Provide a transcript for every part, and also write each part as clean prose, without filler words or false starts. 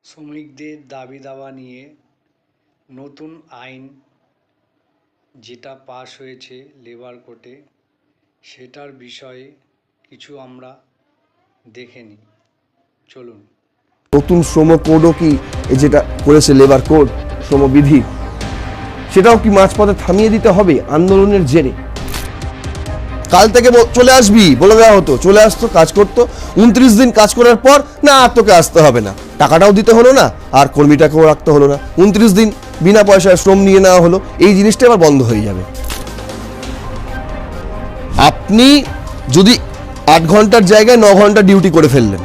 শ্রমিকদের দাবি দাওয়া নিয়ে নতুন আইন যেটা পাস হয়েছে লেবার কোর্টে, সেটার বিষয়ে কিছু আমরা দেখে নিই। চলুন। নতুন শ্রম কোডও কি এই যেটা করেছে লেবার কোড শ্রমবিধি, সেটাও কি মাঝপথে থামিয়ে দিতে হবে আন্দোলনের জেরে? কাল থেকে চলে আসবি বলে দেওয়া হতো, চলে আসতো, কাজ করতো, 29 দিন কাজ করার পর না আর তোকে আসতে হবে না, টাকাটাও দিতে হলো না আর কর্মীটাকেও রাখতে হলো না, 29 দিন বিনা পয়সায় শ্রম নিয়ে নেওয়া হলো। এই জিনিসটা এবার বন্ধ হয়ে যাবে। আপনি যদি 8 ঘন্টার জায়গায় 9 ঘন্টা ডিউটি করে ফেললেন,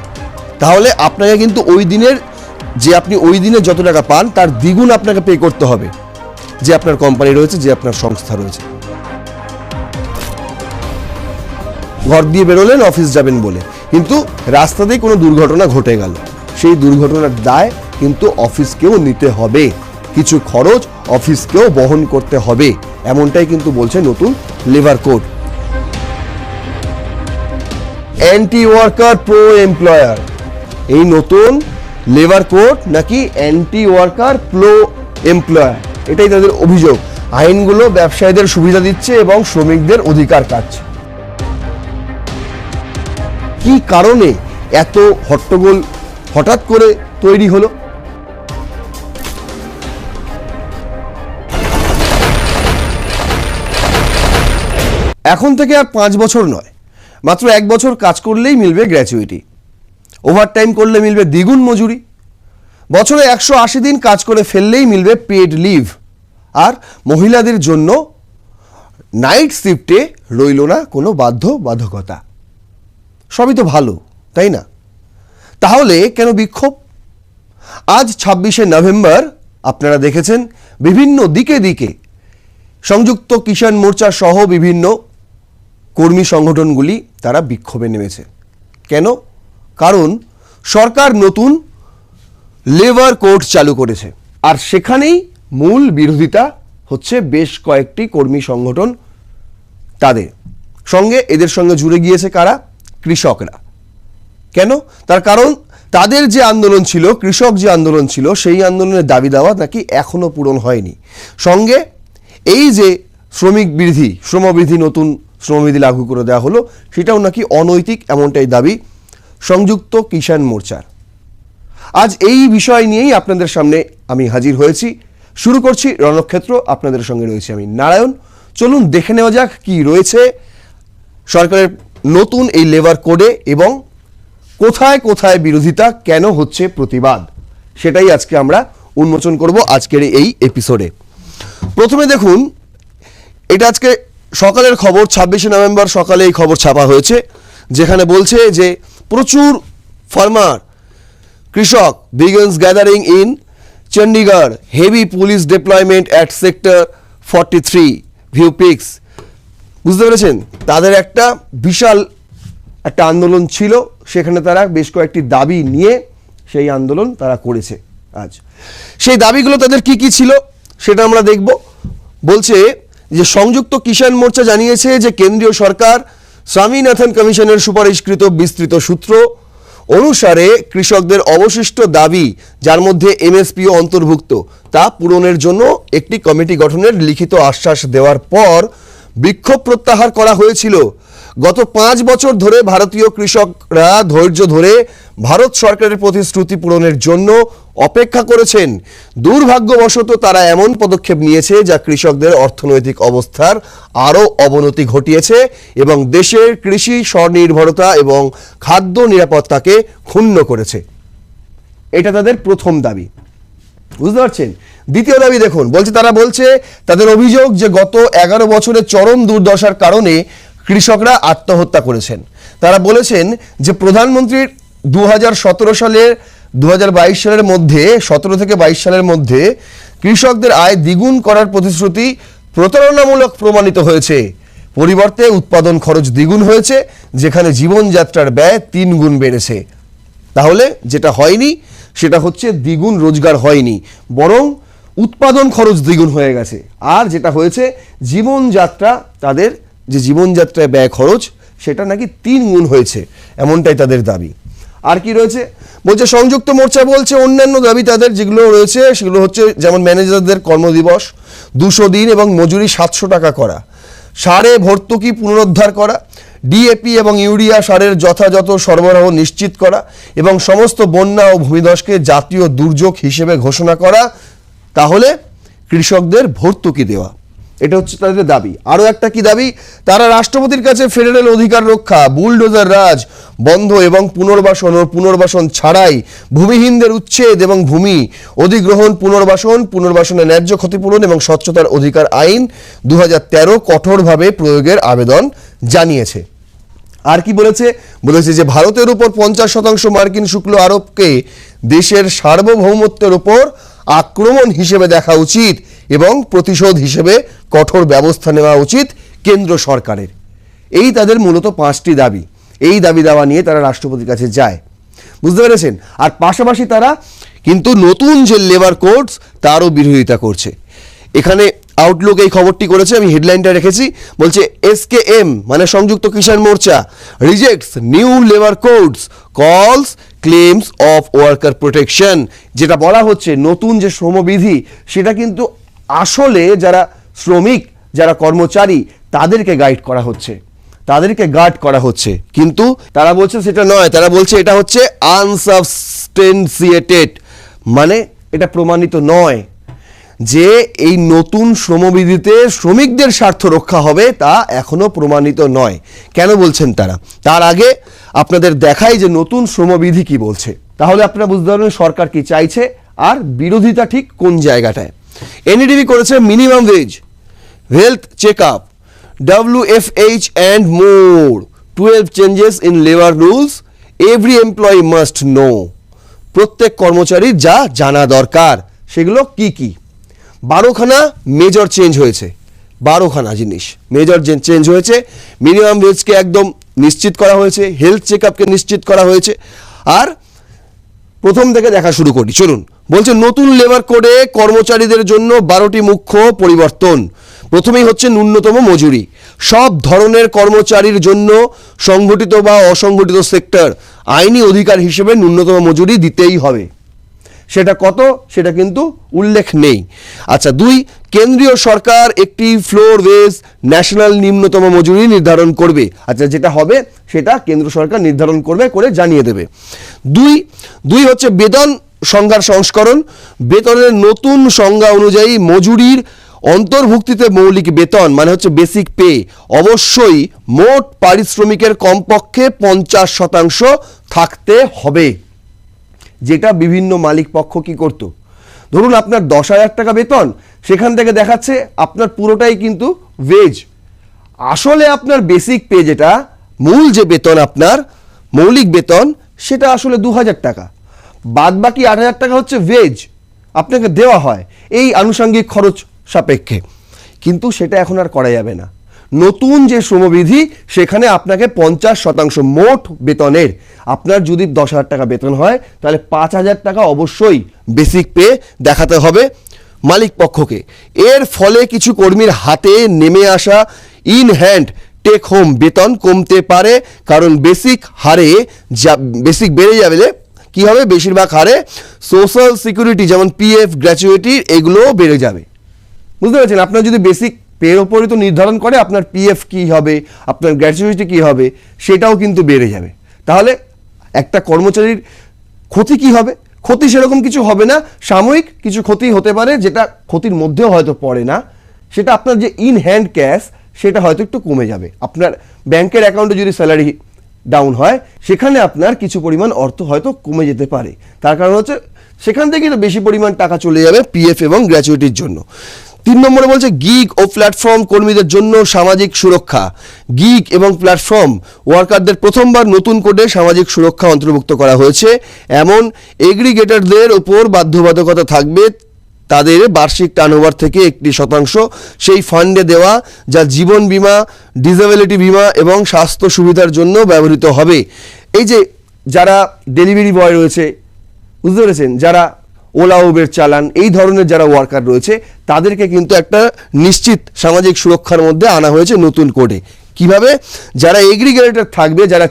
তাহলে আপনাকে কিন্তু ওই দিনের যে আপনি ওই দিনে যত টাকা পান তার দ্বিগুণ আপনাকে পে করতে হবে, যে আপনার কোম্পানি রয়েছে, যে আপনার সংস্থা রয়েছে। ঘর দিয়ে বেরোলেন অফিস যাবেন বলে, কিন্তু রাস্তাতেই কোনো দুর্ঘটনা ঘটে গেল, সেই দুর্ঘটনার দায় কিন্তু অফিসকেও নিতে হবে, কিছু খরচ অফিসকেও বহন করতে হবে, এমনটাই কিন্তু বলছে নতুন labour code. Anti worker pro employer, এই নতুন লেবার কোড নাকি অ্যান্টি ওয়ার্কার প্রো এমপ্লয়ার, এটাই তাদের অভিযোগ। আইনগুলো ব্যবসায়ীদের সুবিধা দিচ্ছে এবং শ্রমিকদের অধিকার কাটছে। কি কারণে এত হট্টগোল হঠাৎ করে তৈরি হলো? এখন থেকে আর 5 বছর নয়, মাত্র 1 বছর কাজ করলেই মিলবে গ্র্যাচুইটি, ওভারটাইম করলে মিলবে দ্বিগুণ মজুরি, বছরে 180 দিন কাজ করে ফেললেই মিলবে পেড লিভ, আর মহিলাদের জন্য নাইট শিফটে রইল না কোনো বাধ্যবাধকতা। সবই তো ভালো, তাই না? তাহলে কেন বিক্ষোভ? আজ 26শে নভেম্বর আপনারা দেখেছেন বিভিন্ন দিকে দিকে সংযুক্ত কিষাণ মোর্চা সহ বিভিন্ন কর্মী সংগঠনগুলি তারা বিক্ষোভে নেমেছে। কেন? কারণ সরকার নতুন লেবার কোড চালু করেছে, আর সেখানেই মূল বিরোধিতা হচ্ছে বেশ কয়েকটি কর্মী সংগঠন। তাদের সঙ্গে এদের সঙ্গে জুড়ে গিয়েছে কারা? কৃষকরা। কেন? তার কারণ তাদের যে আন্দোলন ছিল, কৃষক যে আন্দোলন ছিল, সেই আন্দোলনের দাবি দাওয়া নাকি এখনো পূরণ হয়নি। সঙ্গে এই যে শ্রমবিধি নতুন শ্রমবিধি লাগু করে দেওয়া হলো, সেটাও নাকি অনৈতিক, এমনটাই দাবি সংযুক্ত কিষাণ মোর্চার। আজ এই বিষয় নিয়েই আপনাদের সামনে আমি হাজির হয়েছি। শুরু করছি রণক্ষেত্র, আপনাদের সঙ্গে রয়েছে আমি নারায়ণ। চলুন দেখে নেওয়া যাক কি রয়েছে সরকারের নতুন এই লেবার কোডে এবং কোথায় কোথায় বিরোধিতা, কেন হচ্ছে প্রতিবাদ, সেটাই আজকে আমরা উন্মোচন করব আজকের এই এপিসোডে। প্রথমে দেখুন, এটা আজকে সকালের খবর, 26শে নভেম্বর সকালে এই খবর ছাপা হয়েছে, যেখানে বলছে যে প্রচুর ফার্মার কৃষক begins gathering in Chandigarh, heavy police deployment at sector 43 view pics. বুঝতে পেরেছেন, তাদের একটা বিশাল একটা আন্দোলন ছিল, সেখানে তারা বেশ কয়েকটি দাবি নিয়ে সেই আন্দোলন তারা করেছে। আজ সেই দাবিগুলো তাদের কি কি ছিল সেটা আমরা দেখব। বলছে যে সংযুক্ত কিষাণ মোর্চা জানিয়েছে যে কেন্দ্রীয় সরকার স্বামীনাথন কমিশনের সুপারিশকৃত বিস্তৃত সূত্র অনুসারে কৃষকদের অবশিষ্ট দাবি, যার মধ্যে এমএসপিও অন্তর্ভুক্ত, তা পূরণের জন্য একটি কমিটি গঠনের লিখিত আশ্বাস দেওয়ার পর বিক্ষোভ প্রত্যাহার করা হয়েছিল। গত 5 বছর ধরে ভারতীয় কৃষকরা ধৈর্য ধরে ভারত সরকারের প্রতিশ্রুতি পূরণের জন্য অপেক্ষা করেছেন। দুর্ভাগ্যবশত তারা এমন পদক্ষেপ নিয়েছে যা কৃষকদের অর্থনৈতিক অবস্থার আরও অবনতি ঘটিয়েছে এবং দেশের কৃষি স্বনির্ভরতা এবং খাদ্য নিরাপত্তাকে ক্ষুণ্ণ করেছে। এটা তাদের প্রথম দাবি, বুঝতে পারছেন? দ্বিতীয় দাবি দেখুন, তারা বলছে তাদের অভিযোগ যে গত 11 বছরের চরম দুর্দশার কারণে কৃষকরা আত্মহত্যা করেছেন। তারা বলেছেন যে প্রধানমন্ত্রীর 2017 সালের 2022 সালের মধ্যে, 17 থেকে 22 সালের মধ্যে কৃষকদের আয় দ্বিগুণ করার প্রতিশ্রুতি প্রতারণামূলক প্রমাণিত হয়েছে। পরিবর্তে উৎপাদন খরচ দ্বিগুণ হয়েছে, যেখানে জীবনযাত্রার ব্যয় 3 গুণ বেড়েছে। তাহলে যেটা হয়নি সেটা হচ্ছে দ্বিগুণ রোজগার হয়নি, বরং উৎপাদন খরচ দ্বিগুণ হয়ে গেছে। আর যেটা হয়েছে জীবনযাত্রা, তাদের যে জীবনযাত্রায় ব্যয় খরচ সেটা নাকি 3 গুণ হয়েছে, এমনটাই তাদের দাবি। আর কি রয়েছে বলছে সংযুক্ত মোর্চা বলছে অন্যান্য দাবি তাদের যেগুলো রয়েছে সেগুলো হচ্ছে যেমন ম্যানেজারদের কর্মদিবস 200 দিন এবং মজুরি 700 টাকা করা, সারে ভর্তুকি পুনরুদ্ধার করা, ডিএপি এবং ইউরিয়া সারের যথাযথ সরবরাহ নিশ্চিত করা এবং সমস্ত বন্যা ও ভূমিধসকে জাতীয় দুর্যোগ হিসেবে ঘোষণা করা, তাহলে কৃষকদের ভর্তুকি দেওয়া। এটা হচ্ছে তাদের দাবি। আরও একটা কি দাবি, তারা রাষ্ট্রপতির কাছে ফেডারেল অধিকার রক্ষা, বুলডোজার রাজ বন্ধ এবং পুনর্বাসন ছাড়াই ভূমিহীনদের উচ্ছেদ এবং ভূমি অধিগ্রহণ পুনর্বাসনের ন্যায্য ক্ষতিপূরণ এবং স্বচ্ছতার অধিকার আইন 2013 কঠোরভাবে প্রয়োগের আবেদন জানিয়েছে। আর কি বলেছে যে ভারতের উপর 50% মার্কিন শুল্ক আরোপকে দেশের সার্বভৌমত্বের উপর আক্রমণ হিসেবে দেখা উচিত এবং প্রতিশোধ হিসেবে কঠোর ব্যবস্থা নেওয়া উচিত কেন্দ্র সরকারের। এই তাদের মূলত 5টি দাবি। এই দাবি দাওয়া নিয়ে তারা রাষ্ট্রপতির কাছে যায়, বুঝতে পেরেছেন। আর পাশাপাশি তারা কিন্তু নতুন যে লেবার কোডস তারও বিরোধিতা করছে। এখানে আউটলুক এই খবরটি করেছে, আমি হেডলাইনটা রেখেছি, বলছে এসকেএম মানে সংযুক্ত কিষাণ মোর্চা রিজেক্টস নিউ লেবার কোডস কলস ক্লেমস অফ ওয়ার্কার প্রোটেকশন। যেটা বলা হচ্ছে নতুন যে শ্রমবিধি সেটা কিন্তু আসলে যারা শ্রমিক যারা কর্মচারী তাদেরকে গাইড করা হচ্ছে, তাদেরকে গার্ড করা হচ্ছে, কিন্তু তারা বলছে সেটা নয়, তারা বলছে এটা হচ্ছে আনসাবস্টেন্সিয়েটেড, মানে এটা প্রমাণিত নয় যে এই নতুন শ্রমবিধিতে শ্রমিকদের স্বার্থ রক্ষা হবে, তা এখনো প্রমাণিত নয়। কেন বলছেন তারা? তার আগে আপনাদের দেখাই যে নতুন শ্রমবিধি কি বলছে, তাহলে আপনারা বুঝতে পারবেন সরকার কি চাইছে আর বিরোধিতা ঠিক কোন জায়গাটায়। এনইডিবি করেছে minimum wage, health check up, WFH and more, 12 changes in labor rules every employee must know। প্রত্যেক কর্মচারীর যা জানা দরকার সেগুলো কি কি। 12খানা মেজর চেঞ্জ হয়েছে, 12খানা জিনিস মেজর চেঞ্জ হয়েছে। মিনিমাম ওয়েজকে একদম নিশ্চিত করা হয়েছে, হেলথ চেক আপকে নিশ্চিত করা হয়েছে। আর প্রথম থেকে দেখা শুরু করি, চলুন। বলছে নতুন লেবার কোডে কর্মচারীদের জন্য 12টি মুখ্য পরিবর্তন। প্রথমেই হচ্ছে ন্যূনতম মজুরি। সব ধরনের কর্মচারীর জন্য সংগঠিত বা অসংগঠিত সেক্টর আইনি অধিকার হিসেবে ন্যূনতম মজুরি দিতেই হবে। সেটা কত সেটা কিন্তু উল্লেখ নেই। আচ্ছা, 2, কেন্দ্রীয় সরকার একটি ফ্লোর ওয়েজ ন্যাশনাল নিম্নতম মজুরি নির্ধারণ করবে। আচ্ছা, যেটা হবে সেটা কেন্দ্র সরকার নির্ধারণ করবে, করে জানিয়ে দেবে। 2 হচ্ছে বেতন সংজ্ঞার সংস্করণ। বেতনের নতুন সংজ্ঞা অনুযায়ী মজুরির অন্তর্ভুক্তিতে মৌলিক বেতন মানে হচ্ছে বেসিক পে অবশ্যই মোট পারিশ্রমিকের কমপক্ষে 50% থাকতে হবে, যেটা বিভিন্ন মালিক পক্ষ কি করতো। ধরুন আপনার 10,000 টাকা বেতন, সেখান থেকে দেখাচ্ছে আপনার পুরোটাই কিন্তু ওয়েজ। আসলে আপনার বেসিক পে যেটা মূল যে বেতন আপনার মৌলিক বেতন সেটা আসলে 2,000 টাকা, বাদ বাকি 8,000 টাকা হচ্ছে ওয়েজ আপনাকে দেওয়া হয় এই আনুষঙ্গিক খরচ সাপেক্ষে। কিন্তু সেটা এখন আর করা যাবে না। নতুন যে শ্রমবিধি সেখানে আপনাকে 50% মোট বেতনের, আপনার যদি 10,000 টাকা বেতন হয় তাহলে 5,000 টাকা অবশ্যই বেসিক পে দেখাতে হবে মালিক পক্ষকে। এর ফলে কিছু কর্মীর হাতে নেমে আসা ইন হ্যান্ড টেক হোম বেতন কমতে পারে, কারণ বেসিক বেড়ে যাবে কি হবে, বেশিরভাগ হারে সোশ্যাল সিকিউরিটি যেমন PF গ্র্যাচুইটি এগুলোও বেড়ে যাবে। বুঝতে পারছেন? আপনার যদি বেসিক পের ওপরই তো নির্ধারণ করে আপনার PF কি হবে, আপনার গ্র্যাচুইটি কি হবে, সেটাও কিন্তু বেড়ে যাবে। তাহলে একটা কর্মচারীর ক্ষতি কি হবে? ক্ষতি সেরকম কিছু হবে না, সাময়িক কিছু ক্ষতি হতে পারে, যেটা ক্ষতির মধ্যেও হয়তো পড়ে না। সেটা আপনার যে ইন হ্যান্ড ক্যাশ সেটা হয়তো একটু কমে যাবে। আপনার ব্যাংকের অ্যাকাউন্টে যদি স্যালারি ডাউন হয় সেখানে আপনার কিছু পরিমাণ অর্থ হয়তো কমে যেতে পারে, তার কারণ হচ্ছে সেখান থেকে তো বেশি পরিমাণ টাকা চলে যাবে PF এবং গ্র্যাচুইটির জন্য। 3 নম্বরে বলছে গিগ ও প্ল্যাটফর্ম কর্মীদের জন্য সামাজিক সুরক্ষা। গিগ এবং প্ল্যাটফর্ম ওয়ার্কারদের প্রথমবার নতুন কোডে সামাজিক সুরক্ষা অন্তর্ভুক্ত করা হয়েছে। এমন এগ্রিগেটরদের ওপর বাধ্যবাধকতা থাকবে তাদের বার্ষিক টার্নওভার থেকে 1% সেই ফান্ডে দেওয়া, যা জীবন বীমা, ডিসেবিলিটি বীমা এবং স্বাস্থ্য সুবিধার জন্য ব্যবহৃত হবে। এই যে যারা ডেলিভারি বয় রয়েছে, বুঝতে পেরেছেন, যারা ওলা উবের চালান, এই ধরনের যারা ওয়ার্কার রয়েছে তাদেরকে কিন্তু একটা নিশ্চিত সামাজিক সুরক্ষার মধ্যে আনা হয়েছে নতুন কোডে। কিভাবে? যারা এগ্রিগেটর থাকবে, যারা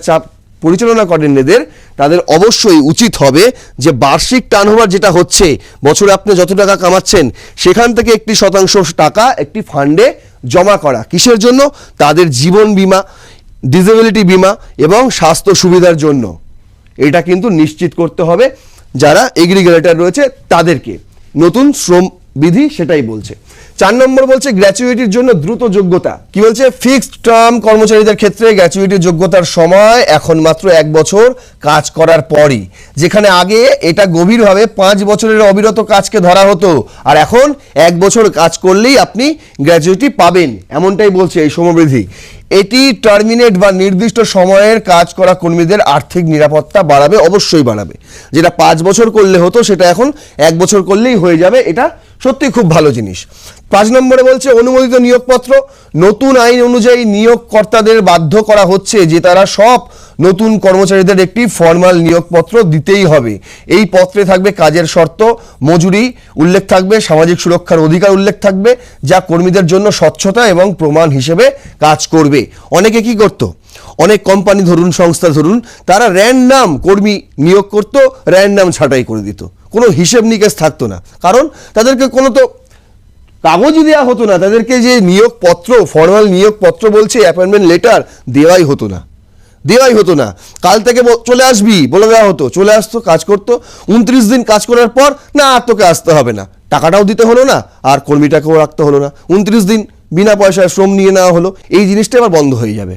পরিচালনা করেন এদের, তাদের অবশ্যই উচিত হবে যে বার্ষিক টার্নওভার যেটা হচ্ছে, বছরে আপনি যত টাকা কামাচ্ছেন সেখান থেকে একটি শতাংশ টাকা একটি ফান্ডে জমা করা। কিসের জন্য? তাদের জীবন বীমা, ডিসেবিলিটি বীমা এবং স্বাস্থ্য সুবিধার জন্য। এটা কিন্তু নিশ্চিত করতে হবে যারা এগ্রিগেটর রয়েছে তাদেরকে। নতুন শ্রম বিধি সেটাই বলছে। 4 নম্বর বলছে গ্র্যাচুইটির জন্য দ্রুত যোগ্যতা। কি বলছে? ফিক্সড টার্ম কর্মচারীদের ক্ষেত্রে গ্র্যাচুইটির যোগ্যতার সময় এখন মাত্র 1 বছর কাজ করার পরই, যেখানে আগে এটা গভীরভাবে 5 বছরের অবিরত কাজকে ধরা হতো, আর এখন 1 বছর কাজ করলেই আপনি গ্র্যাচুইটি পাবেন, এমনটাই বলছে এই শ্রমবিধি। এটি টার্মিনেট বা নির্দিষ্ট সময়ের কাজ করা কর্মীদের আর্থিক নিরাপত্তা বাড়াবে, অবশ্যই বাড়াবে। যেটা 5 বছর করলে হতো সেটা এখন 1 বছর করলেই হয়ে যাবে, এটা সত্যি খুব ভালো জিনিস। 5 নম্বরে বলছে অনুমোদিত নিয়োগপত্র। নতুন আইন অনুযায়ী নিয়োগকর্তাদের বাধ্য করা হচ্ছে যে তারা সব নতুন কর্মচারীদের একটি ফর্মাল নিয়োগপত্র দিতেই হবে। এই পত্রে থাকবে কাজের শর্ত, মজুরি উল্লেখ থাকবে, সামাজিক সুরক্ষার অধিকার উল্লেখ থাকবে, যা কর্মীদের জন্য স্বচ্ছতা এবং প্রমাণ হিসেবে কাজ করবে। অনেকে কি করতো, অনেক কোম্পানি ধরুন, সংস্থা ধরুন, তারা র্যান্ডাম কর্মী নিয়োগ করতো, র্যান্ডাম ছাঁটাই করে দিত, কোনো হিসেব নিকেশ থাকতো না, কারণ তাদেরকে কোনো তো কাগজই দেওয়া হতো না, তাদেরকে যে নিয়োগপত্র, ফর্মাল নিয়োগপত্র বলছে, অ্যাপয়েন্টমেন্ট লেটার দেওয়াই হতো না। কাল থেকে চলে আসবি বলে দেওয়া হতো, চলে আসতো, কাজ করতো, 29 দিন কাজ করার পর না আর তোকে আসতে হবে না, টাকাটাও দিতে হলো না আর কর্মীটাকেও রাখতে হলো না, 29 দিন বিনা পয়সায় শ্রম নিয়ে নেওয়া হলো। এই জিনিসটা এবার বন্ধ হয়ে যাবে,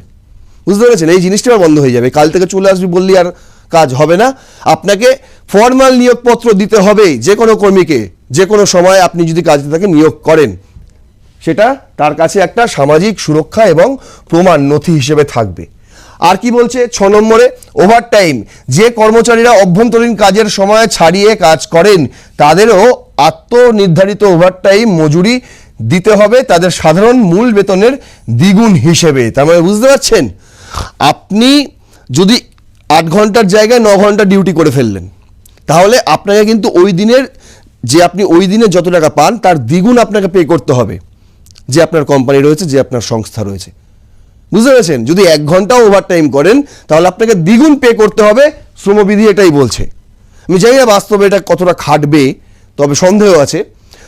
বুঝতে পেরেছেন? এই জিনিসটা এবার বন্ধ হয়ে যাবে। কাল থেকে চলে আসবি বললি আর কাজ হবে না, আপনাকে ফর্মাল নিয়োগপত্র দিতে হবে যে কোনো কর্মীকে। যে কোনো সময় আপনি যদি কাজে তাকে নিয়োগ করেন, সেটা তার কাছে একটা সামাজিক সুরক্ষা এবং প্রমাণ নথি হিসেবে থাকবে। আর কি বলছে 6 নম্বরে? ওভারটাইম। যে কর্মচারীরা অভ্যন্তরীণ কাজের সময় ছাড়িয়ে কাজ করেন তাদেরও আত্মনির্ধারিত ওভারটাইম মজুরি দিতে হবে তাদের সাধারণ মূল বেতনের দ্বিগুণ হিসেবে। তার মানে বুঝতে পারছেন, আপনি যদি 8 ঘন্টার জায়গায় 9 ঘন্টা ডিউটি করে ফেললেন, তাহলে আপনাকে কিন্তু ওই দিনের যে আপনি ওই দিনে যত টাকা পান তার দ্বিগুণ আপনাকে পে করতে হবে, যে আপনার কোম্পানি রয়েছে, যে আপনার সংস্থা রয়েছে, বুঝতে পেরেছেন? যদি 1 ঘন্টাও ওভারটাইম করেন তাহলে আপনাকে দ্বিগুণ পে করতে হবে, শ্রমবিধি এটাই বলছে। আমি জানি না বাস্তবে এটা কতটা খাটবে, তবে সন্দেহ আছে।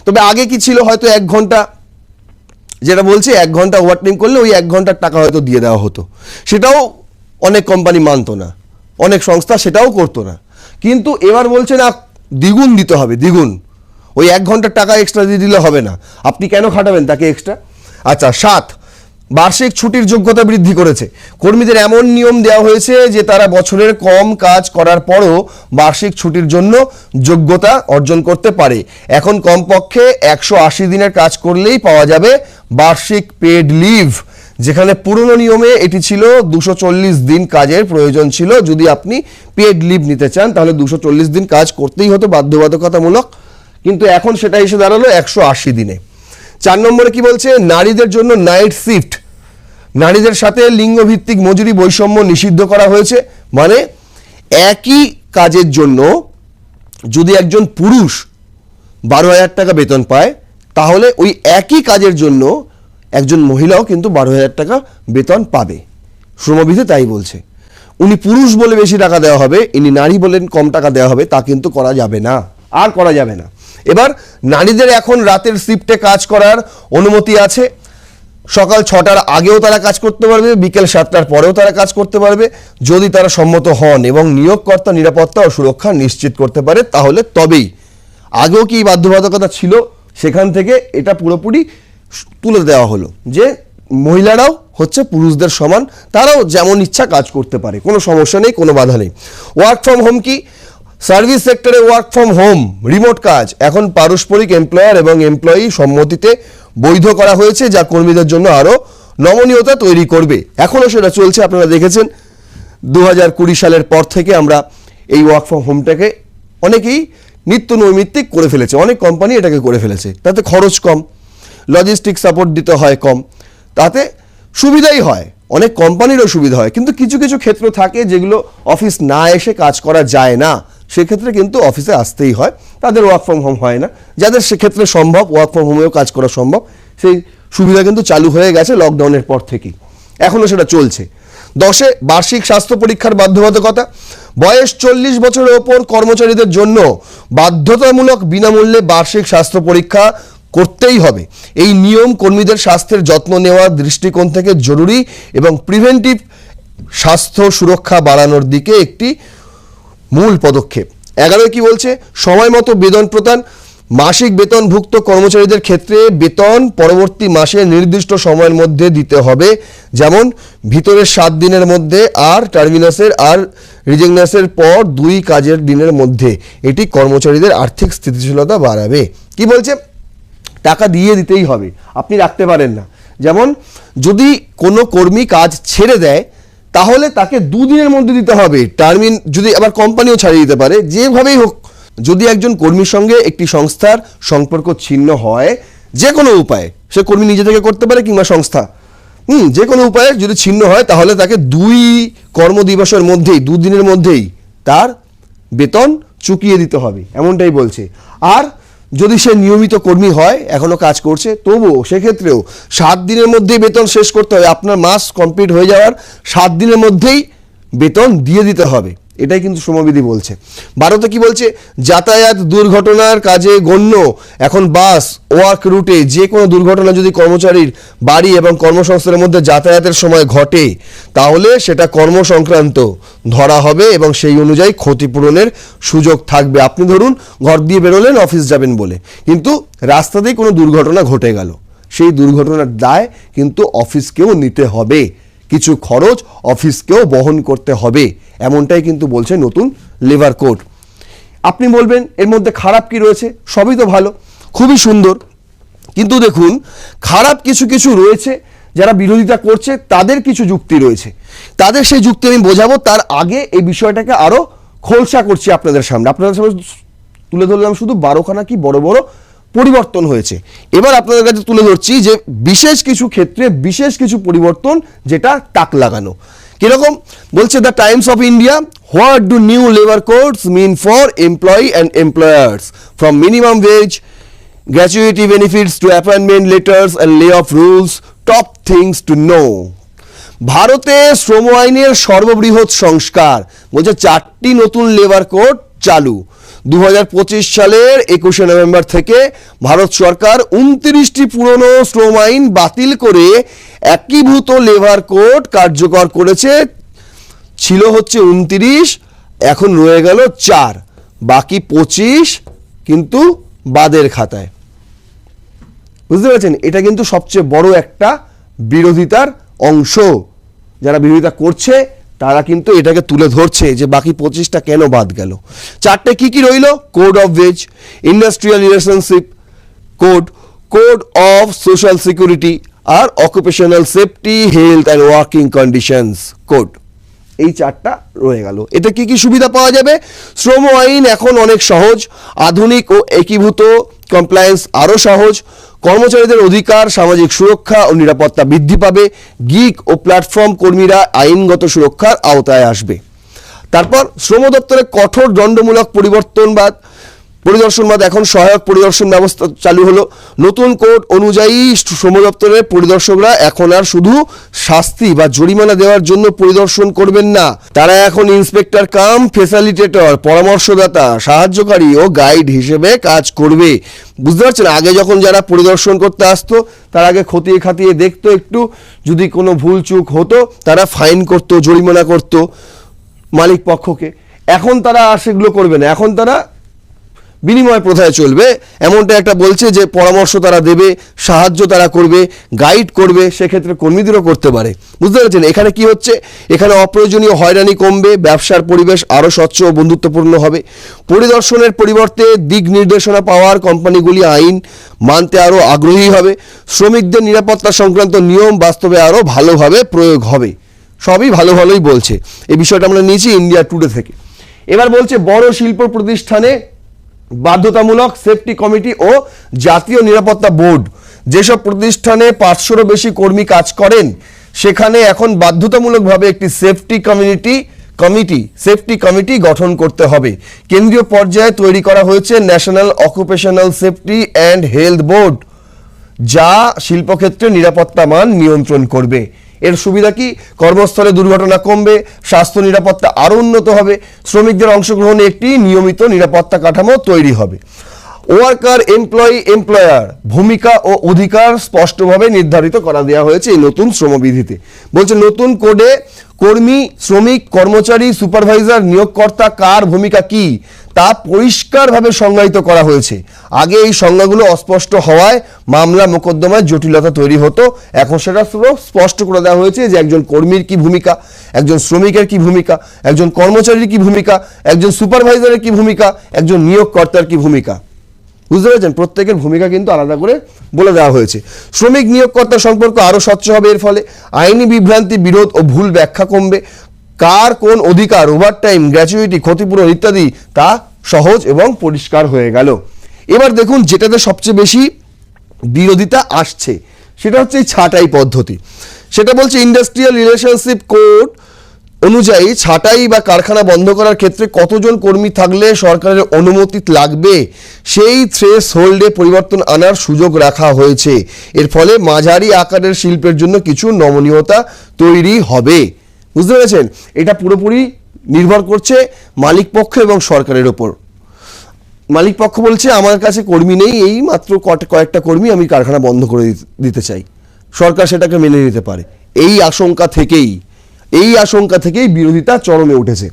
তবে আগে কি ছিল, হয়তো 1 ঘন্টা, যেটা বলছে 1 ঘন্টা ওভারটাইম করলে ওই 1 ঘন্টার টাকা হয়তো দিয়ে দেওয়া হতো, সেটাও অনেক কোম্পানি মানতো না, অনেক সংস্থা সেটাও করতো না। কিন্তু এবার বলছে না, দ্বিগুণ দিতে হবে, দ্বিগুণ। ওই 1 ঘন্টার টাকা এক্সট্রা দিয়ে দিলে হবে না, আপনি কেন খাটাবেন তাকে এক্সট্রা? আচ্ছা, 7, বার্ষিক ছুটির যোগ্যতা বৃদ্ধি করেছে। কর্মীদের এমন নিয়ম দেওয়া হয়েছে যে তারা বছরের কম কাজ করার পরও বার্ষিক ছুটির জন্য যোগ্যতা অর্জন করতে পারে। এখন কমপক্ষে 180 দিনের কাজ করলেই পাওয়া যাবে বার্ষিক পেড লিভ, যেখানে পুরনো নিয়মে এটি ছিল 240 দিন কাজের প্রয়োজন ছিল। যদি আপনি পেড লিভ নিতে চান তাহলে 240 দিন কাজ করতেই হতো বাধ্যবাধকতামূলক, কিন্তু এখন সেটা এসে দাঁড়ালো 180 দিনে। 4 নম্বরে কি বলছে? নারীদের জন্য নাইট শিফট। নারীদের সাথে লিঙ্গভিত্তিক মজুরি বৈষম্য নিষিদ্ধ করা হয়েছে। মানে একই কাজের জন্য যদি একজন পুরুষ 12,000 টাকা বেতন পায়, তাহলে ওই একই কাজের জন্য একজন মহিলাও কিন্তু 12,000 টাকা বেতন পাবে। শ্রমবিধি তাই বলছে। উনি পুরুষ বলে বেশি টাকা দেওয়া হবে, ইনি নারী বলেন কম টাকা দেওয়া হবে, তা কিন্তু করা যাবে না, আর করা যাবে না। এবার নারীদের এখন রাতের শিফটে কাজ করার অনুমতি আছে। সকাল 6টার আগেও তারা কাজ করতে পারবে, বিকেল 7টার পরেও তারা কাজ করতে পারবে, যদি তারা সম্মত হন এবং নিয়োগকর্তা নিরাপত্তা ও সুরক্ষা নিশ্চিত করতে পারে, তাহলে তবেই। আগেও কি বাধ্যবাধকতা ছিল, সেখান থেকে এটা পুরোপুরি তুলে দেওয়া হলো যে মহিলারাও হচ্ছে পুরুষদের সমান, তারাও যেমন ইচ্ছা কাজ করতে পারে, কোনো সমস্যা নেই, কোনো বাধা নেই। ওয়ার্ক ফ্রম হোম কি? সার্ভিস সেক্টরে ওয়ার্ক ফ্রম হোম, রিমোট কাজ এখন পারস্পরিক এমপ্লয়ার এবং এমপ্লয়ি সম্মতিতে বৈধ করা হয়েছে, যা কর্মীদের জন্য আরও নমনীয়তা তৈরি করবে। এখনও সেটা চলছে, আপনারা দেখেছেন 2020 সালের পর থেকে আমরা এই ওয়ার্ক ফ্রম হোমটাকে অনেকেই নিত্য নৈমিত্তিক করে ফেলেছে, অনেক কোম্পানি এটাকে করে ফেলেছে। তাতে খরচ কম, লজিস্টিক সাপোর্ট দিতে হয় কম, তাতে সুবিধাই হয়, অনেক কোম্পানিরও সুবিধা হয়। কিন্তু কিছু কিছু ক্ষেত্র থাকে যেগুলো অফিস না এসে কাজ করা যায় না, সেক্ষেত্রে কিন্তু অফিসে আসতেই হয়, তাদের ওয়ার্ক ফ্রম হোম হয় না। যাদের সেক্ষেত্রে সম্ভব, ওয়ার্ক ফ্রম হোমেও কাজ করা সম্ভব, সেই সুবিধা কিন্তু চালু হয়ে গেছে লকডাউনের পর থেকেই, এখনও সেটা চলছে। 10 বার্ষিক স্বাস্থ্য পরীক্ষার বাধ্যবাধকতা। বয়স 40 বছরের ওপর কর্মচারীদের জন্য বাধ্যতামূলক বিনামূল্যে বার্ষিক স্বাস্থ্য পরীক্ষা করতেই হবে। এই নিয়ম কর্মীদের স্বাস্থ্যের যত্ন নেওয়ার দৃষ্টিকোণ থেকে জরুরি এবং প্রিভেন্টিভ স্বাস্থ্য সুরক্ষা বাড়ানোর দিকে একটি মূল পদক্ষেপ। 11 কি বলছে, সময় মতো বেতন প্রদান। মাসিক বেতনভুক্ত কর্মচারীদের ক্ষেত্রে বেতন পরবর্তী মাসে নির্দিষ্ট সময়ের মধ্যে দিতে হবে, যেমন ভিতরের 7 দিনের মধ্যে আর টার্মিনাসের আর রিজেগনেসের পর 2 কাজের দিনের মধ্যে। এটি কর্মচারীদের আর্থিক স্থিতিশীলতা বাড়াবে। কি বলছে, টাকা দিয়ে দিতেই হবে, আপনি রাখতে পারেন না। যেমন যদি কোনো কর্মী কাজ ছেড়ে দেয় তাহলে তাকে 2 দিনের মধ্যে দিতে হবে। যদি আবার কোম্পানিও ছাড়িয়ে দিতে পারে, যেভাবেই হোক। যদি একজন কর্মীর সঙ্গে একটি সংস্থার সম্পর্ক ছিন্ন হয়, যে কোনো উপায়ে, সে কর্মী নিজে থেকে করতে পারে কিংবা সংস্থা, যে কোনো উপায়ে যদি ছিন্ন হয় তাহলে তাকে 2 কর্মদিবসের মধ্যেই, 2 দিনের মধ্যেই তার বেতন চুকিয়ে দিতে হবে, এমনটাই বলছে। আর যদি সে নিয়মিত কর্মী হয়, এখনো কাজ করছে, তবুও সেক্ষেত্রেও 7 দিনের মধ্যেই বেতন শেষ করতে হবে। আপনার মাস কমপ্লিট হয়ে যাওয়ার 7 দিনের মধ্যেই বেতন দিয়ে দিতে হবে, এটাই কিন্তু শ্রমবিধি বলছে। 12 কি বলছে, যাতায়াত দুর্ঘটনার কাজে গণ্য। এখন বাস ওয়ার্ক রুটে যে কোনো দুর্ঘটনা যদি কর্মচারীর বাড়ি এবং কর্মসংস্থানের মধ্যে যাতায়াতের সময় ঘটে, তাহলে সেটা কর্মসংক্রান্ত ধরা হবে এবং সেই অনুযায়ী ক্ষতিপূরণের সুযোগ থাকবে। আপনি ধরুন ঘর দিয়ে বেরোলেন অফিস যাবেন বলে, কিন্তু রাস্তাতেই কোনো দুর্ঘটনা ঘটে গেল, সেই দুর্ঘটনার দায় কিন্তু অফিসকেও নিতে হবে, কিছু খরচ অফিসকেও বহন করতে হবে, এমনটাই কিন্তু বলছে নতুন লেবার কোড। আপনি বলবেন এর মধ্যে খারাপ কি রয়েছে? সবই তো ভালো, খুবই সুন্দর, কিন্তু দেখুন খারাপ কিছু কিছু রয়েছে। যারা বিরোধিতা করছে তাদের কিছু যুক্তি রয়েছে, তাদের সেই যুক্তি আমি বোঝাবো। তার আগে এই বিষয়টাকে আরো খোলসা করছি আপনাদের সামনে তুলে ধরলাম শুধু 12খানা কি বড় বড় পরিবর্তন হয়েছে। এবার আপনাদের কাছে তুলে ধরছি যে বিশেষ কিছু ক্ষেত্রে বিশেষ কিছু পরিবর্তন, যেটা তাক লাগানো। কিরকম বলছে, the Times of India, what do new labour codes mean for employee and employers, from minimum wage, gratuity benefits to appointment letters and lay off rules, top things to know. ভারতে শ্রম আইনের সর্ববৃহৎ সংস্কার, বলছে 4টি নতুন লেবার কোড চালু। 2025 সালের 21শে নভেম্বর থেকে ভারত সরকার 29টি পুরনো শ্রম আইন বাতিল করে একীভূত লেবার কোড কার্যকর করেছে। ছিল হচ্ছে 29, এখন রয়ে গেল 4, বাকি 25 কিন্তু বাদের খাতায়। বুঝতে পারছেন, এটা কিন্তু সবচেয়ে বড় একটা বিরোধিতার অংশ। যারা বিরোধিতা করছে তারা কিন্তু এটাকে তুলে ধরছে যে বাকি 25টা কেন বাদ গেল। 4টে কি রইল, code of wage, industrial relationship code, code of social security আর occupational safety, health and working conditions code. এই 4টা রয়ে গেল। এতে কি সুবিধা পাওয়া যাবে? শ্রম আইন এখন অনেক সহজ, আধুনিক ও একীভূত, কমপ্লায়েন্স আরও সহজ, কর্মচারীদের অধিকার, সামাজিক সুরক্ষা ও নিরাপত্তা বৃদ্ধি পাবে, গিগ ও প্ল্যাটফর্ম কর্মীরা আইনগত সুরক্ষার আওতায় আসবে। তারপর শ্রম দপ্তরের কঠোর দণ্ডমূলক পরিদর্শনবাদ এখন সহায়ক পরিদর্শন ব্যবস্থা চালু হলো। নতুন কোড অনুযায়ী শ্রম দপ্তরের পরিদর্শকরা এখন আর শুধু শাস্তি বা জরিমানা দেওয়ার জন্য পরিদর্শন করবেন না, তারা এখন ইন্সপেক্টর কাম ফেসিলিটেটর, পরামর্শদাতা, সাহায্যকারী ও গাইড হিসেবে কাজ করবে। বুঝতে পারছেন, আগে যখন যারা পরিদর্শন করতে আসতো তার আগে খতিয়ে খাতিয়ে দেখতো, একটু যদি কোনো ভুল চুক হতো তারা ফাইন করতো, জরিমানা করতো মালিক পক্ষকে। এখন তারা আর সেগুলো করবে না, এখন তারা বিনিময় প্রথায় চলবে। এমনটা একটা বলছে যে পরামর্শ তারা দেবে, সাহায্য তারা করবে, গাইড করবে, সেক্ষেত্রে কর্মীদেরও করতে পারে। বুঝতে পারছেন এখানে কি হচ্ছে, এখানে অপ্রয়োজনীয় হয়রানি কমবে, ব্যবসার পরিবেশ আরও স্বচ্ছ ও বন্ধুত্বপূর্ণ হবে। পরিদর্শনের পরিবর্তে দিক নির্দেশনা পাওয়ার কোম্পানিগুলি আইন মানতে আরও আগ্রহী হবে। শ্রমিকদের নিরাপত্তা সংক্রান্ত নিয়ম বাস্তবে আরও ভালোভাবে প্রয়োগ হবে। সবই ভালোই বলছে। এই বিষয়টা আমরা নিয়েছি ইন্ডিয়া টুডে থেকে। এবার বলছে বড় শিল্প প্রতিষ্ঠানে বাধ্যতামূলক সেফটি কমিটি ও জাতীয় নিরাপত্তা বোর্ড। যেসব প্রতিষ্ঠানে 500-রও বেশি কর্মী কাজ করেন সেখানে এখন বাধ্যতামূলকভাবে একটি সেফটি কমিটি গঠন করতে হবে। কেন্দ্রীয় পর্যায়ে তৈরি করা হয়েছে national occupational safety and health board, যা শিল্পক্ষেত্রে নিরাপত্তা মান নিয়ন্ত্রণ করবে। এর সুবিধা কি? কর্মস্থলে দুর্ঘটনা কমবে, স্বাস্থ্য নিরাপত্তা আরও উন্নত হবে, শ্রমিকদের অংশগ্রহণে একটি নিয়মিত নিরাপত্তা কাঠামো তৈরি হবে। ওয়ার্কার এমপ্লয়ি এমপ্লয়ার ভূমিকা ও অধিকার স্পষ্টভাবে নির্ধারিত করা দেওয়া হয়েছে এই নতুন শ্রমবিধিতে। বলছে নতুন কোডে কর্মী, শ্রমিক, কর্মচারী, সুপারভাইজার, নিয়োগকর্তা কার ভূমিকা কি তা পরিষ্কারভাবে সংজ্ঞায়িত করা হয়েছে। আগে এই সংজ্ঞাগুলো অস্পষ্ট হওয়ায় মামলা মোকদ্দমায় জটিলতা তৈরি হতো, এখন সেটা পুরো স্পষ্ট করে দেওয়া হয়েছে যে একজন কর্মীর কি ভূমিকা, একজন শ্রমিকের কি ভূমিকা, একজন কর্মচারীর কি ভূমিকা, একজন সুপারভাইজারের কি ভূমিকা, একজন নিয়োগকর্তার কি ভূমিকা। বুঝতে পেরেছেন? প্রত্যেকের ভূমিকা কিন্তু আলাদা করে বলে দেওয়া হয়েছে। শ্রমিক নিয়োগকর্তা সম্পর্ক আরও স্বচ্ছ হবে এর ফলে। আইনি বিভ্রান্তি, বিরোধ ও ভুল ব্যাখ্যা কমবে। কার কোন অধিকার, ওভারটাইম, গ্র্যাচুইটি, ক্ষতিপূরণ ইত্যাদি তা সহজ এবং পরিষ্কার হয়ে গেল। এবার দেখুন যেটাতে সবচেয়ে বেশি বিরোধিতা আসছে সেটা হচ্ছে এই ছাঁটাই পদ্ধতি। সেটা বলছে ইন্ডাস্ট্রিয়াল রিলেশনশিপ কোড অনুযায়ী ছাঁটাই বা কারখানা বন্ধ করার ক্ষেত্রে কতজন কর্মী থাকলে সরকারের অনুমতি লাগবে সেই থ্রেশহোল্ডে পরিবর্তন আনার সুযোগ রাখা হয়েছে। এর ফলে মাঝারি আকারের শিল্পের জন্য কিছু নমনীয়তা তৈরি হবে। বুঝতে পেরেছেন? এটা পুরোপুরি নির্ভর করছে মালিক পক্ষ এবং সরকারের ওপর। মালিক পক্ষ বলছে আমার কাছে কর্মী নেই, এই মাত্র কয়েকটা কর্মী, আমি কারখানা বন্ধ করে দিতে চাই। সরকার সেটাকে মেনে নিতে পারে। এই আশঙ্কা থেকেই বিরোধিতা চরমে উঠেছে।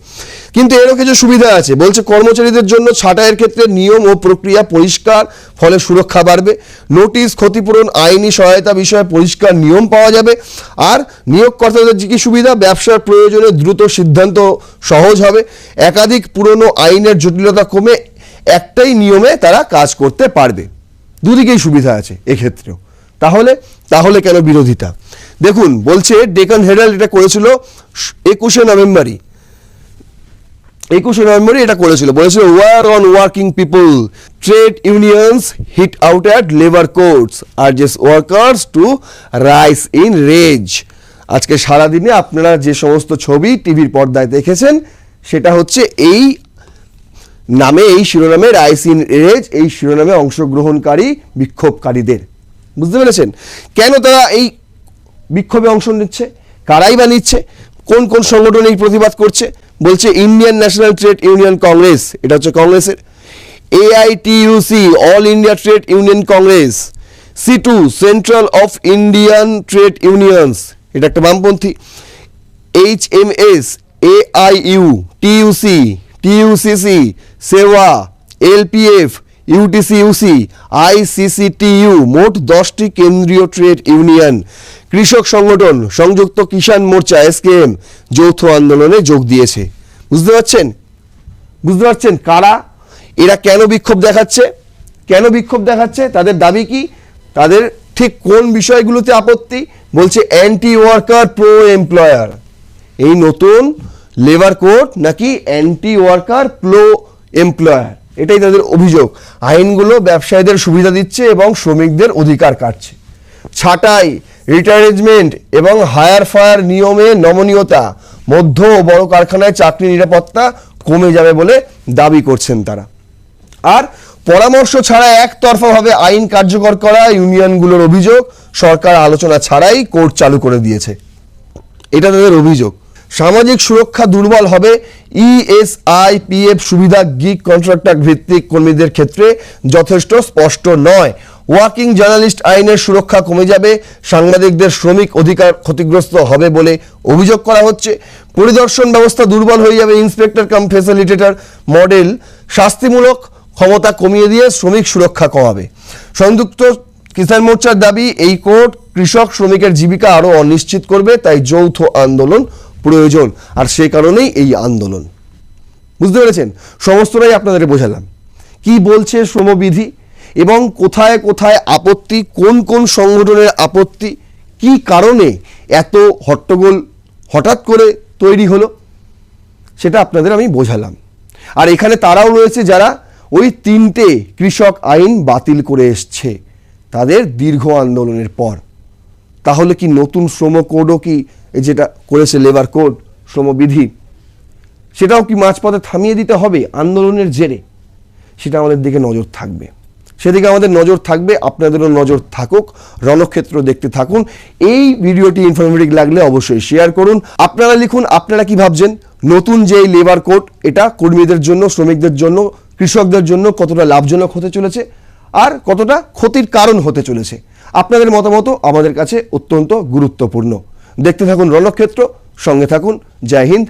কিন্তু এরও কিছু সুবিধা আছে। বলছে কর্মচারীদের জন্য ছাঁটাইয়ের ক্ষেত্রে নিয়ম ও প্রক্রিয়া পরিষ্কার, ফলে সুরক্ষা বাড়বে। নোটিশ, ক্ষতিপূরণ, আইনি সহায়তা বিষয়ে পরিষ্কার নিয়ম পাওয়া যাবে। আর নিয়োগকর্তাদের কি সুবিধা? ব্যবসার প্রয়োজনে দ্রুত সিদ্ধান্ত সহজ হবে। একাধিক পুরনো আইনের জটিলতা কমে একটাই নিয়মে তারা কাজ করতে পারবে। দুদিকেই সুবিধা আছে এক্ষেত্রেও। তাহলে কেন বিরোধিতা? দেখুন বলছে ডেকান হেরাল্ড এটা করেছিল 21শে নভেম্বরই এটা করেছিল। বলেছিল war on working people, trade unions hit out at labour courts urges workers to rise in rage. আজকে সারাদিনে আপনারা যে সমস্ত ছবি টিভির পর্দায় দেখেছেন সেটা হচ্ছে এই শিরোনামে রাইস ইন রেজ, এই শিরোনামে অংশগ্রহণকারী বিক্ষোভকারীদের। বুঝতে পেরেছেন কেন তারা এই বিক্ষোভে অংশ নিচ্ছে? কারাই বা নিচ্ছে? কোন কোন সংগঠন এই প্রতিবাদ করছে? বলছে Indian national trade union Congress, এটা হচ্ছে কংগ্রেসের। AITUC, all India trade union Congress. C2, central of Indian trade unions, এটা একটা বামপন্থী। HMS, AIU, TUC, TUCC, সেওয়া, LPF, UTCUC, ICCTU, মোট 10টি কেন্দ্রীয় ট্রেড ইউনিয়ন। কৃষক সংগঠন সংযুক্ত কিষাণ মোর্চা SKM যৌথ আন্দোলনে যোগ দিয়েছে। বুঝতে পারছেন কারা এরা কেন বিক্ষোভ দেখাচ্ছে? তাদের দাবি কি? তাদের ঠিক কোন বিষয়গুলোতে আপত্তি? বলছে অ্যান্টি ওয়ার্কার, প্রো এমপ্লয়ার। এই নতুন লেবার কোড নাকি অ্যান্টি ওয়ার্কার, প্রো এমপ্লয়ার, এটাই তাদের অভিযোগ। আইনগুলো ব্যবসায়ীদের সুবিধা দিচ্ছে এবং শ্রমিকদের অধিকার কাটছে। ছাঁটাই, রিটায়ারমেন্ট এবং হায়ার ফায়ার নিয়মে নমনীয়তা, মধ্য ও বড় কারখানায় চাকরি নিরাপত্তা কমে যাবে বলে দাবি করছেন তারা। আর পরামর্শ ছাড়া একতরফাভাবে আইন কার্যকর করা ইউনিয়নগুলোর অভিযোগ, সরকার আলোচনা ছাড়াই কোর্ট চালু করে দিয়েছে, এটা তাদের অভিযোগ। সামাজিক সুরক্ষা দুর্বল হবে, ESIPF সুবিধা গিগ কন্ট্রাক্টর ভিত্তিক কর্মীদের ক্ষেত্রে যথেষ্ট স্পষ্ট নয়। ওয়ার্কিং জার্নালিস্ট আইনের সুরক্ষা কমে যাবে, সাংবাদিকদের শ্রমিক অধিকার ক্ষতিগ্রস্ত হবে বলে অভিযোগ করা হচ্ছে। পরিদর্শন ব্যবস্থা দুর্বল হয়ে যাবে, ইন্সপেক্টর কাম ফ্যাসিলিটেটর মডেল শাস্তিমূলক ক্ষমতা কমিয়ে দিয়ে শ্রমিক সুরক্ষা কমাবে। সংযুক্ত কিষাণ মোর্চার দাবি এই কোড কৃষক শ্রমিকের জীবিকা আরো অনিশ্চিত করবে, তাই যৌথ আন্দোলন প্রয়োজন। আর সেই কারণেই এই আন্দোলন। বুঝতে পেরেছেন? সমস্তটাই আপনাদের বোঝালাম কি বলছে শ্রমবিধি এবং কোথায় কোথায় আপত্তি, কোন কোন সংগঠনের আপত্তি, কি কারণে এত হট্টগোল হঠাৎ করে তৈরি হলো, সেটা আপনাদের আমি বোঝালাম। আর এখানে তারাও রয়েছে যারা ওই 3টে কৃষক আইন বাতিল করে এসছে তাদের দীর্ঘ আন্দোলনের পর। তাহলে কি নতুন শ্রম কোডও কি যেটা করেছে লেবার কোড, শ্রমবিধি, সেটাও কি মাঝপথে থামিয়ে দিতে হবে আন্দোলনের জেরে? সেটা আমাদের দিকে নজর থাকবে। সেদিকে আমাদের নজর থাকবে, আপনাদেরও নজর থাকুক। রণক্ষেত্র দেখতে থাকুন। এই ভিডিওটি ইনফরমেটিভ লাগলে অবশ্যই শেয়ার করুন। আপনারা লিখুন আপনারা কি ভাবছেন, নতুন যে এই লেবার কোড এটা কর্মীদের জন্য, শ্রমিকদের জন্য, কৃষকদের জন্য কতটা লাভজনক হতে চলেছে আর কতটা ক্ষতির কারণ হতে চলেছে। আপনাদের মতামত আমাদের কাছে অত্যন্ত গুরুত্বপূর্ণ। দেখতে থাকুন রণক্ষেত্র, সঙ্গে থাকুন। জয় হিন্দ।